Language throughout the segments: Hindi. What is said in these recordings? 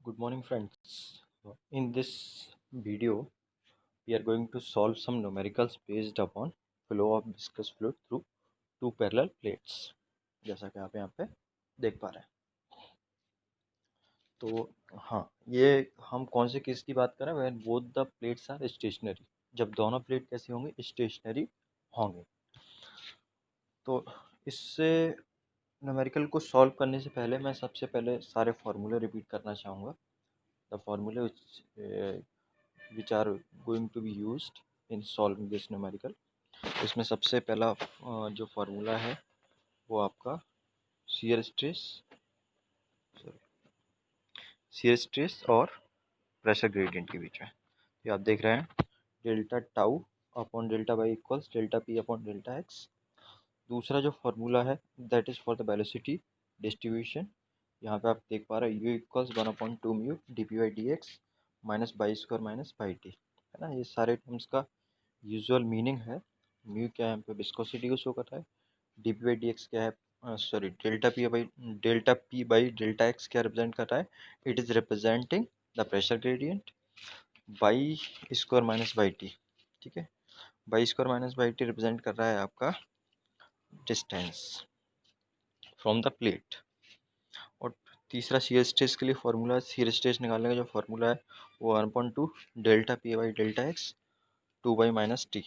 Good morning, friends. In this video, we are going to solve some numericals based upon flow of viscous fluid through two parallel plates. जैसा कि आप यहाँ पे देख पा रहे हैं। तो हाँ, ये हम कौन से केस की बात कर रहे हैं? When both the plates are stationary. जब दोनों प्लेट कैसी होंगी? स्टेशनरी होंगे। तो इससे न्यूमेरिकल को सॉल्व करने से पहले मैं सबसे पहले सारे फॉर्मूले रिपीट करना चाहूँगा। द फॉर्मूले which are going to be used in solving this numerical। इसमें सबसे पहला जो फार्मूला है वो आपका shear stress और प्रेशर ग्रेडियंट के बीच में। ये आप देख रहे हैं delta tau upon delta y equals delta p upon delta x. दूसरा जो फार्मूला है that is for the velocity distribution. यहाँ पे आप देख पा रहे हैं u equals 1/2 mu d p by d x minus by square minus by t, है ना। ये सारे टर्म्स का यूजुअल मीनिंग है। म्यू क्या है, यहाँ पे विस्कोसिटी को शो कर रहा है। D p by d x क्या है, sorry delta P by delta x क्या रिप्रेजेंट कर रहा है? It is representing the pressure gradient by square minus by T. ठीक है, by square minus by T represent कर रहा है आपका डिस्टेंस फ्रॉम द प्लेट। और तीसरा शियर स्ट्रेस के लिए फॉर्मूला, शियर स्ट्रेस निकालने का जो फॉर्मूला है वो 1/2 delta P by delta x 2 minus T.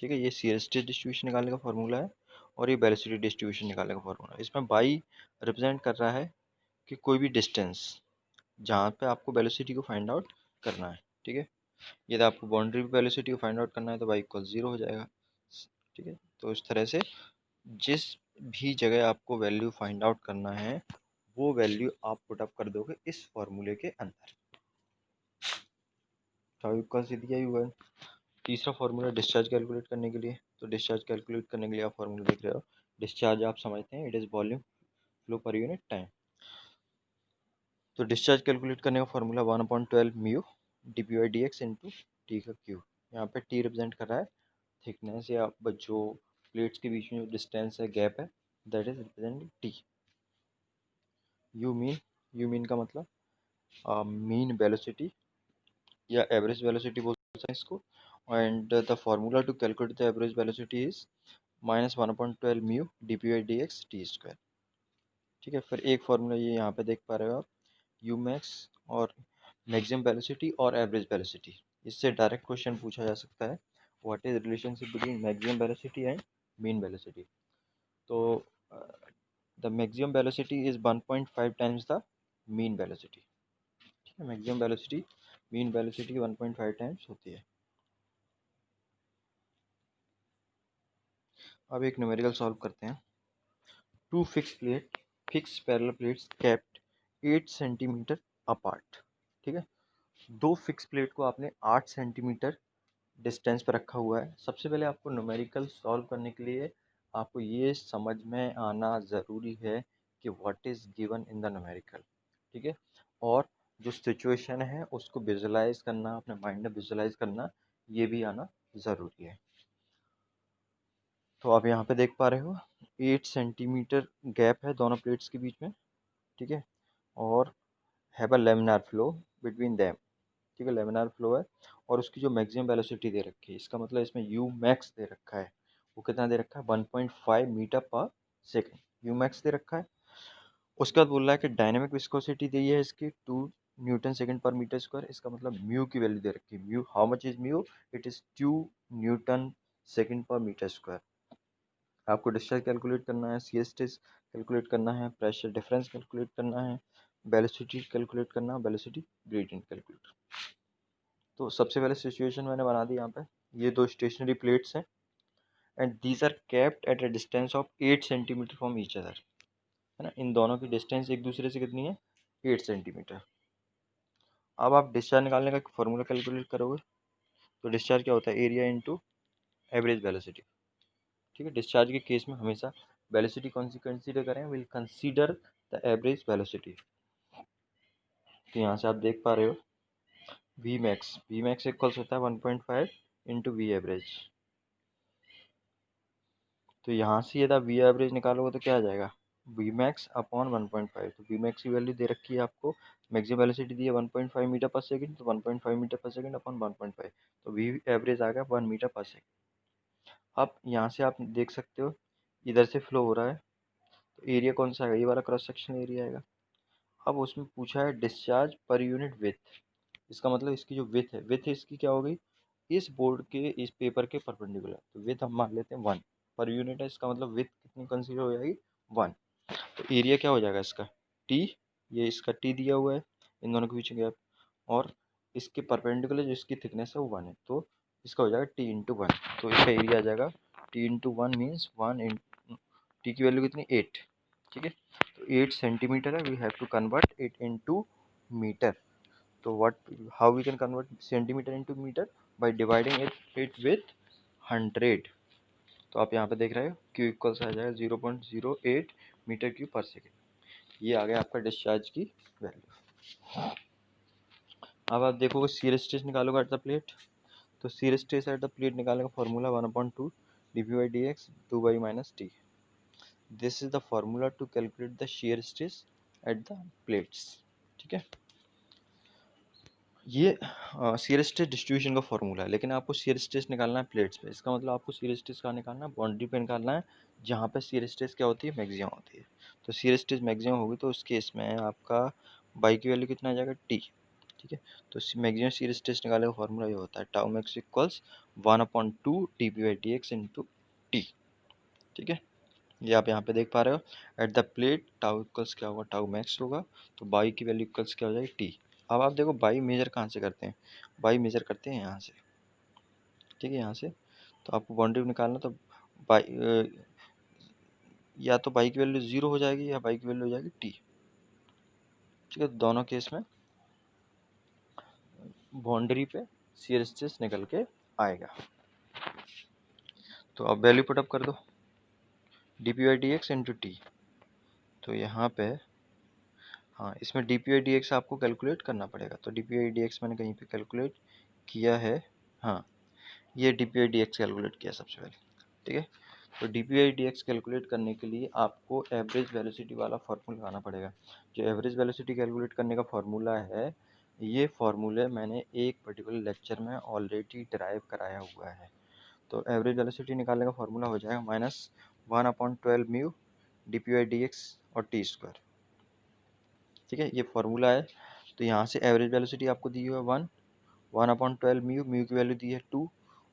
ठीक है, ये शियर स्ट्रेस डिस्ट्रीब्यूशन निकालने का फॉर्मूला है और ये वेलोसिटी डिस्ट्रीब्यूशन निकालने का फॉर्मूला है। इसमें बाई रिप्रेजेंट कर रहा है कि कोई भी डिस्टेंस जहाँ पे आपको वेलोसिटी को फाइंड आउट करना है। ठीक है, यदि आपको बाउंड्री पे वेलोसिटी को फाइंड आउट करना है तो वाई इक्वल 0 हो जाएगा। ठीक है, तो इस तरह से जिस भी जगह आपको वैल्यू फाइंड आउट करना है वो वैल्यू आप पुट अप कर दोगे इस फॉर्मूले के अंदर। दिया हुआ है। तीसरा फॉर्मूला डिस्चार्ज कैलकुलेट करने के लिए, तो डिस्चार्ज कैलकुलेट करने के लिए आप फॉर्मूला देख रहे हो। डिस्चार्ज आप समझते हैं, it is volume flow per unit time. तो डिस्चार्ज कैलकुलेट करने का formula 1/12 mu d p by d x into T का क्यू। यहाँ पे टी रिप्रेजेंट कर रहा है थिकनेस या जो प्लेट्स के बीच में जो डिस्टेंस है, गैप है, that is representing t. U mean का मतलब मीन वेलोसिटी या एवरेज वेलोसिटी बोल सकते हैं इसको। And the formula to calculate the average velocity is -1/12 mu d p by d x t square. ठीक है, फिर एक फार्मूला ये यहाँ पे देख पा रहे हो आप, यू मैक्स और मैक्सिमम वेलोसिटी और एवरेज वेलोसिटी। इससे डायरेक्ट क्वेश्चन पूछा जा सकता है, what is relationship between maximum velocity and mean velocity. तो the maximum velocity is 1.5 times the mean velocity. ठीक है, मैक्सिमम वेलोसिटी मीन वेलोसिटी की 1.5 टाइम्स होती है। अब एक न्यूमेरिकल सॉल्व करते हैं। Two fixed parallel plates kept 8 centimetre apart. ठीक है, दो फिक्स प्लेट को आपने 8 सेंटीमीटर डिस्टेंस पर रखा हुआ है। सबसे पहले आपको न्यूमेरिकल सॉल्व करने के लिए आपको ये समझ में आना ज़रूरी है कि what is given in the numerical. ठीक है, और जो सिचुएशन है उसको विजुलाइज करना, अपने माइंड में विजुलाइज करना, ये भी आना ज़रूरी है। तो आप यहाँ पे देख पा रहे हो 8 सेंटीमीटर गैप है दोनों प्लेट्स के बीच में। ठीक है, और have a laminar flow between them. ठीक है, लेमिनार फ्लो है और उसकी जो मैक्सिमम वेलोसिटी दे रखी है, इसका मतलब इसमें यू मैक्स दे रखा है। वो कितना दे रखा है? 1.5 मीटर पर सेकेंड यू मैक्स दे रखा है। उसके बाद बोल रहा है कि डायनेमिक विस्कोसिटी दी है इसकी 2 न्यूटन सेकेंड पर मीटर स्क्वायर। इसका मतलब म्यू की वैल्यू दे रखी है। Mu, how much is mu? It is 2 Newton second पर मीटर स्क्वायर। आपको डिस्चार्ज कैलकुलेट करना है, सी एस टी कैलकुलेट करना है, प्रेशर डिफरेंस कैलकुलेट करना है, वेलोसिटी कैलकुलेट करना है, वेलोसिटी ग्रेडियंट कैलकुलेट। तो सबसे पहले सिचुएशन मैंने बना दी यहाँ पे। ये दो स्टेशनरी प्लेट्स हैं and these are kept at a distance of 8 centimetre from each other, है ना। इन दोनों की डिस्टेंस एक दूसरे से कितनी है? 8 सेंटीमीटर। अब आप डिस्चार्ज निकालने का फॉर्मूला कैलकुलेट करोगे तो डिस्चार्ज क्या होता है? Area into average velocity. ठीक है, डिस्चार्ज के केस में हमेशा वेलोसिटी कौन सी कंसीडर करें? Will consider the average velocity. तो यहाँ से आप देख पा रहे हो वी मैक्स इक्वल्स होता है 1.5 इंटू वी एवरेज। तो यहाँ से यदि आप वी एवरेज निकालोगे तो क्या आ जाएगा? V max upon 1.5। तो वी मैक्स की वैल्यू दे रखी है आपको, मैक्सिमम वेलोसिटी दी है 1.5 मीटर पर सेकंड, तो 1.5 मीटर पर सेकंड अपॉन 1.5, तो वी एवरेज आ गया 1 मीटर पर सेकंड। अब यहाँ से आप देख सकते हो इधर से फ्लो हो रहा है, तो एरिया कौन सा है, ये वाला क्रॉस सेक्शन एरिया आएगा। अब उसमें पूछा है डिस्चार्ज पर यूनिट विथ, इसका मतलब इसकी जो विथ है, विथ इसकी क्या हो गई, इस बोर्ड के इस पेपर के परपेंडिकुलर, तो विथ हम मान लेते हैं 1 पर यूनिट है, इसका मतलब विथ कितनी कंसीडर हो जाएगी 1। तो एरिया क्या हो जाएगा इसका टी, ये इसका टी दिया हुआ है इन दोनों के बीच गैप, और इसके परपेंडिकुलर जो इसकी थिकनेस है वो 1 है, तो इसका हो जाएगा टी इंटू 1। तो इसका एरिया आ जाएगा T into 1 means 1 in, T की वैल्यू कितनी 8, ठीक है। तो 8 सेंटीमीटर है, we have to convert it into metre. तो what, how we can convert centimetre into metre, by dividing it with 100। तो आप यहाँ पे देख रहे हो Q इक्वल्स आ जाएगा 0.08 मीटर क्यूब पर सेकेंड। ये आ गया आपका डिस्चार्ज की वैल्यू। अब आप देखोगे शियर स्ट्रेस निकालोगे एट द प्लेट, तो shear stress at the plate निकालने का formula 1/2 dp/dx 2y minus t. This is the formula to calculate the shear stress at the plates, ठीक है। ये शियर स्ट्रेस डिस्ट्रीब्यूशन का फॉर्मूला है, लेकिन आपको शियर स्ट्रेस निकालना है प्लेट्स पे। इसका मतलब आपको शियर स्ट्रेस कहाँ निकालना है, बाउंड्री पे निकालना है, जहाँ पे शियर स्ट्रेस क्या होती है, मैक्सिमम होती है। तो शियर स्ट्रेस मैक्सिमम होगी, तो उस केस में आपका बाई की वैल्यू कितना आ जाएगा टी, ठीक है। तो मैक्सिमम शियर स्ट्रेस निकालने का फॉर्मूला ये होता है tau max equals 1/2 dp/dx into T, ठीक है। ये आप यहाँ पे देख पा रहे हो, eight the plate tau equals क्या होगा, टाउ मैक्स होगा, तो बाई की वैल्यू इक्वल्स क्या हो जाएगी टी। अब आप देखो बाई मेजर कहाँ से करते हैं, बाई मेजर करते हैं यहाँ से, ठीक है, यहाँ से। तो आपको बाउंड्री निकालना, तो बाई या तो बाई की वैल्यू 0 हो जाएगी या बाई की वैल्यू हो जाएगी टी, ठीक है। दोनों केस में बाउंड्री पे शियर स्ट्रेस निकल के आएगा। तो अब वैल्यू पुट अप कर दो, dp/dx इंटू टी। तो यहाँ पे हाँ, इसमें dp/dx आपको कैलकुलेट करना पड़ेगा, तो dp/dx मैंने कहीं पे कैलकुलेट किया है, हाँ, ये dp/dx कैलकुलेट किया सबसे पहले, ठीक है। तो dp/dx कैलकुलेट करने के लिए आपको एवरेज वेलोसिटी वाला फार्मूला लगाना पड़ेगा। जो एवरेज वेलोसिटी कैलकुलेट करने का फार्मूला है, ये फार्मूले मैंने एक पर्टिकुलर लेक्चर में ऑलरेडी डिराइव कराया हुआ है। तो एवरेज वेलोसिटी निकालने का फार्मूला हो जाएगा -1/12 म्यू dp/dx और टी स्क्वायर, ठीक है, ये फार्मूला है। तो यहाँ से एवरेज वेलोसिटी आपको दी हुई है 1/12 म्यू, म्यू की वैल्यू दी है 2,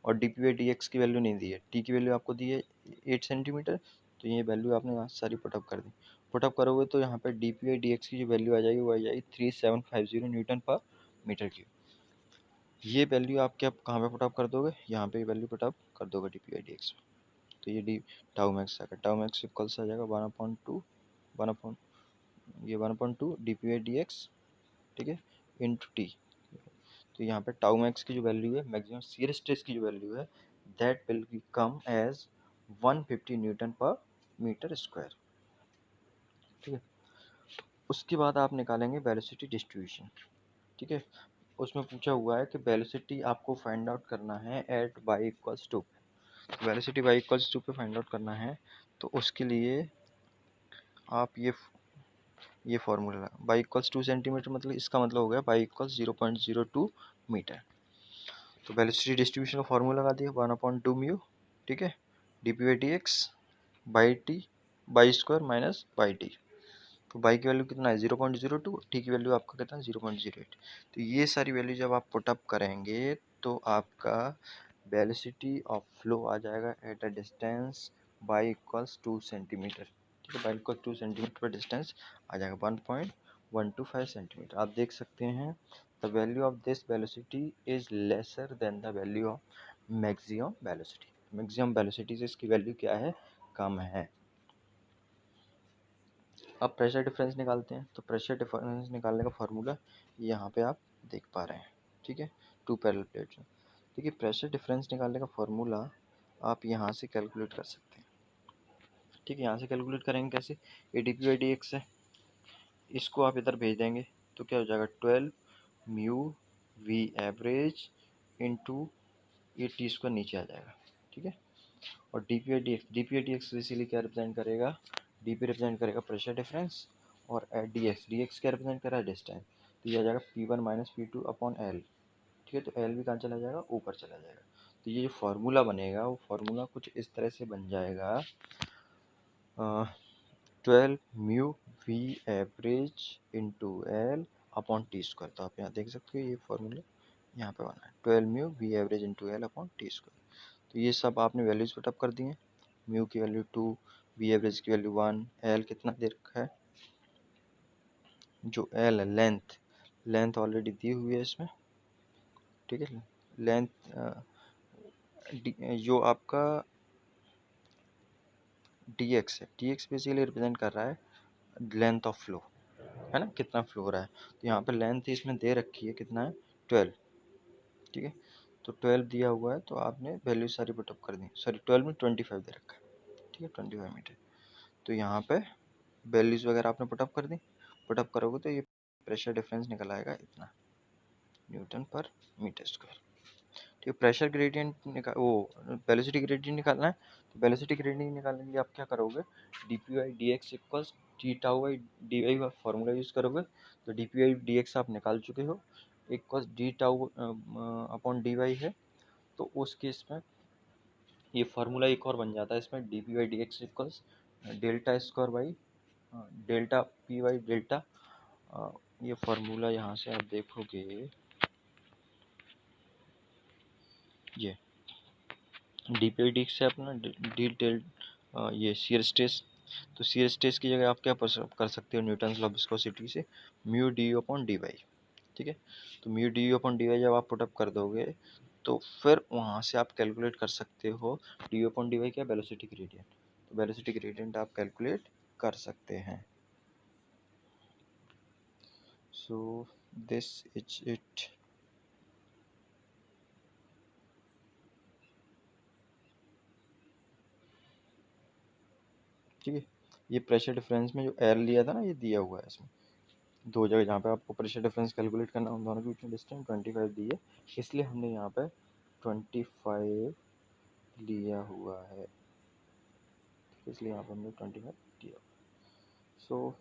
और dp/dx की वैल्यू नहीं दी है, टी की वैल्यू आपको दी है 8 सेंटीमीटर। तो ये वैल्यू आपने यहाँ से सारी पुटअप कर दी, पुटअप करोगे तो यहाँ पे dp/dx की जो वैल्यू आ जाएगी वो आ जाएगी 3750 न्यूटन पर मीटर क्यूब। ये वैल्यू आप क्या कहाँ पे पुटअप कर दोगे, यहाँ पे वैल्यू पुटअप कर दोगे dp/dx में। तो ये डी टाउ मैक्स आ गया, टाउ मैक्स इक्वल से आ जाएगा 1/2 1 अपॉन ये 1/2 dp/dx, ठीक है, इंटू टी। तो यहाँ पे टाउ मैक्स की जो वैल्यू है, मैक्सिमम शियर स्ट्रेस की जो वैल्यू है, that will come as 150 newton per metre square, ठीक है। उसके बाद आप निकालेंगे वेलोसिटी डिस्ट्रीब्यूशन, ठीक है। उसमें पूछा हुआ है कि वेलोसिटी आपको फाइंड आउट करना है at y equals two, velocity y equals two पे फाइंड आउट करना है। तो उसके लिए आप ये फॉर्मूला y इक्वल्स 2 सेंटीमीटर, मतलब इसका मतलब हो गया y इक्वल्स 0.02 मीटर। तो वेलोसिटी डिस्ट्रीब्यूशन का फॉर्मूला लगा दिया 1/2 म्यू, ठीक है, dp/dx by T by square minus by T. तो बाई की वैल्यू कितना है 0.02, टी की वैल्यू आपका कितना है 0.08। तो ये सारी वैल्यू जब आप पुटअप करेंगे तो आपका वेलोसिटी ऑफ फ्लो आ जाएगा eight a distance by equals 2 centimetre, ठीक है, बाई इक्वल 2 सेंटीमीटर पर डिस्टेंस आ जाएगा 1.125 सेंटीमीटर। आप देख सकते हैं the value of this velocity is lesser than the value of maximum velocity. Maximum velocity से इसकी वैल्यू क्या है, कम है। अब प्रेशर डिफरेंस निकालते हैं, तो प्रेशर डिफरेंस निकालने का फार्मूला यहाँ पे आप देख पा रहे हैं, ठीक है, टू पैरेलल प्लेट्स में। देखिए प्रेशर डिफरेंस निकालने का फार्मूला आप यहाँ से कैलकुलेट कर सकते हैं, ठीक है। यहाँ से कैलकुलेट करेंगे कैसे, ए dp/dx है, इसको आप इधर भेज देंगे तो क्या हो जाएगा 12 म्यू वी एवरेज इंटू ये टी स्क्वायर नीचे आ जाएगा, ठीक है। और dp/dx, dp/dx इसीलिए क्या रिप्रेजेंट करेगा, डी पी रिप्रेजेंट करेगा प्रेशर डिफरेंस, और डी एक्स, क्या रिप्रेजेंट कर रहा है डिस्टेंस, तो ये आ जाएगा P1 minus P2 upon L. ठीक है, तो एल भी कहाँ चला जाएगा, ऊपर चला जाएगा। तो ये जो फार्मूला बनेगा वो फार्मूला कुछ इस तरह से बन जाएगा, 12 mu V average into L upon t square. तो आप यहाँ देख सकते हो ये फार्मूला यहाँ पे बना है, 12 mu V average into L upon t square. तो ये सब आपने वैल्यूज पुटअप कर दिए, म्यू की वैल्यू 2, वी एवरेज की वैल्यू 1, एल कितना दे रखा है, जो एल है लेंथ, लेंथ ऑलरेडी दी हुई है इसमें। ठीक है, लेंथ जो आपका डी एक्स है, डी एक्स बेसिकली रिप्रेजेंट कर रहा है लेंथ ऑफ फ्लो, है ना, कितना फ्लो हो रहा है। तो यहाँ पे लेंथ इसमें दे रखी है कितना है, 12। ठीक है, तो 12 दिया हुआ है, तो आपने वैल्यू सारी पुटअप कर दी, सॉरी 12 में 25 दे रखा है। ठीक है, 25 मीटर। तो यहाँ पे वैल्यूज वगैरह आपने पुटअप कर दी, पुटअप करोगे तो ये प्रेशर डिफरेंस निकल आएगा इतना, न्यूटन पर मीटर स्क्वायर। ठीक है, प्रेशर ग्रेडियंट वो वेलोसिटी ग्रेडियंट निकालना है। तो वेलोसिटी ग्रेडियंट निकालने के लिए आप क्या करोगे, d p y d x equals t tau y d y का फॉर्मूला यूज़ करोगे। तो d p y d x आप निकाल चुके हो, equals d tau upon d y है। तो उस केस में ये फार्मूला एक और बन जाता है इसमें, d p y d x equals delta square by delta p y delta. ये फार्मूला यहाँ से आप देखोगे, ये डी पी डी से अपना डी डेल ये शियर स्ट्रेस। तो शियर स्ट्रेस की जगह आप क्या कर सकते हो, न्यूटन लॉ ऑफ विस्कोसिटी से mu d u upon d y. ठीक है, तो mu d u upon d y जब आप पुटअप कर दोगे, तो फिर वहाँ से आप कैलकुलेट कर सकते हो d u upon d y क्या, वेलोसिटी ग्रेडियंट। तो वेलोसिटी ग्रेडियंट आप कैलकुलेट कर सकते हैं। So this is it. ठीक है, ये प्रेशर डिफरेंस में जो एयर लिया था ना, ये दिया हुआ है इसमें दो जगह जहाँ पे आपको प्रेशर डिफरेंस कैलकुलेट करना, उन दोनों के बीच में डिस्टेंस 25 दी है, इसलिए हमने यहाँ पे 25 लिया हुआ है, इसलिए यहाँ पे हमने 25 दिया। सो